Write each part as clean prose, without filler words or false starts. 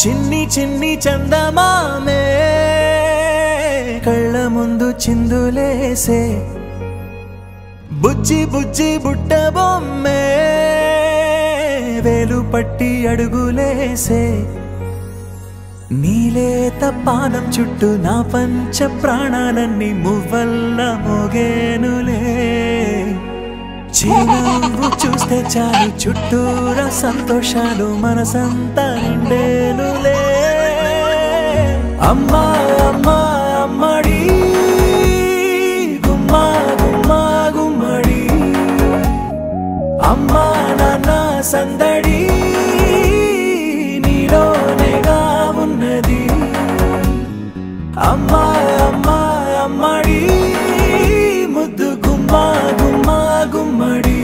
చిన్ని చిన్ని చందమామే కళ్ళ ముందు చిందులేసే బుజ్జి బుజ్జి బుట్ట బొమ్మే వేలు పట్టి అడుగులేసే నీలేత పానం చుట్టూ నా పంచ ప్రాణాలన్నీ మువ్వల్ల మోగేనులే చిరునవ్వు చూస్తే చాలు చుట్టూరా సంతోషాలు మనసంతా నిండేనులే అమ్మా అమ్మా అమ్మడి గుమ్మా గుమ్మా గుమ్మడి అమ్మా నాన్న సందడి నీలోనేగా ఉన్నది అమ్మా అమ్మా అమ్మడి ముద్దు గుమ్మా గుమ్మా గుమ్మడి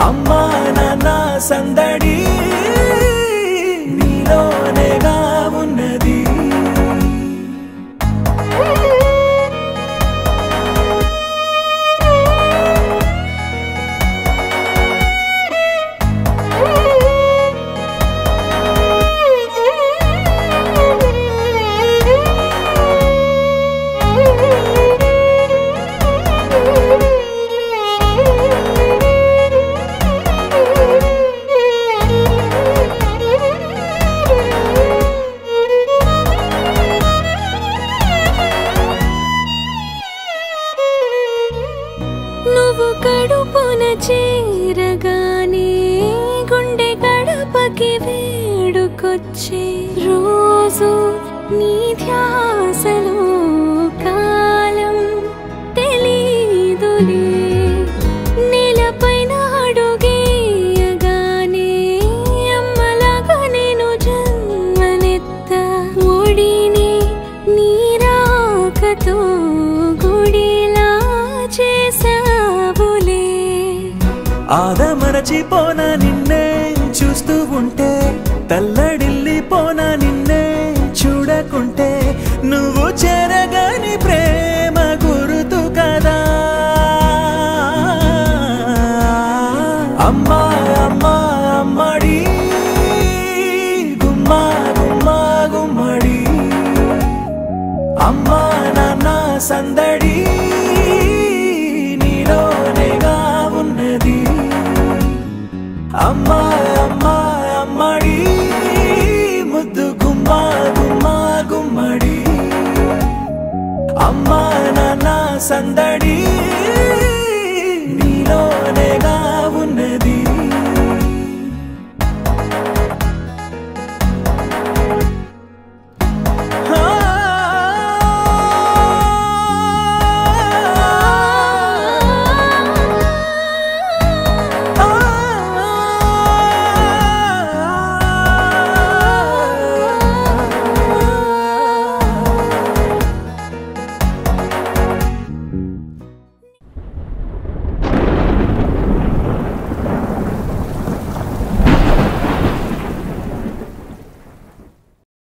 అమ్మా నాన్న సందడి నీలోనేగా ఉన్నది నువ్వు కడుపున చేరగానే గుండె గడపకి వేడుకొచ్చే రోజు నీ ధ్యాసలో కాలం తెలీదులే నేలపైన అడుగేయగానే అమ్మలాగా నేను జన్మనెత్త ఒడిని నీ రాకతో గుడిలా చేసావులే ఆదమరచిపోనా నిన్నే చూస్తూ ఉంటే తల్లడిల్లిపోనా నిన్నే చూడకుంటే నువ్వు చెరగని ప్రేమ గుర్తు కదా అమ్మా అమ్మా అమ్మడి గుమ్మా గుమ్మా గుమ్మడి అమ్మా నాన్న సందడి నీలోనేగా ఉన్నది అమ్మా అమ్మా అమ్మడి ముద్దు గుమ్మా గుమ్మా గుమ్మడి అమ్మా నాన్న సందడి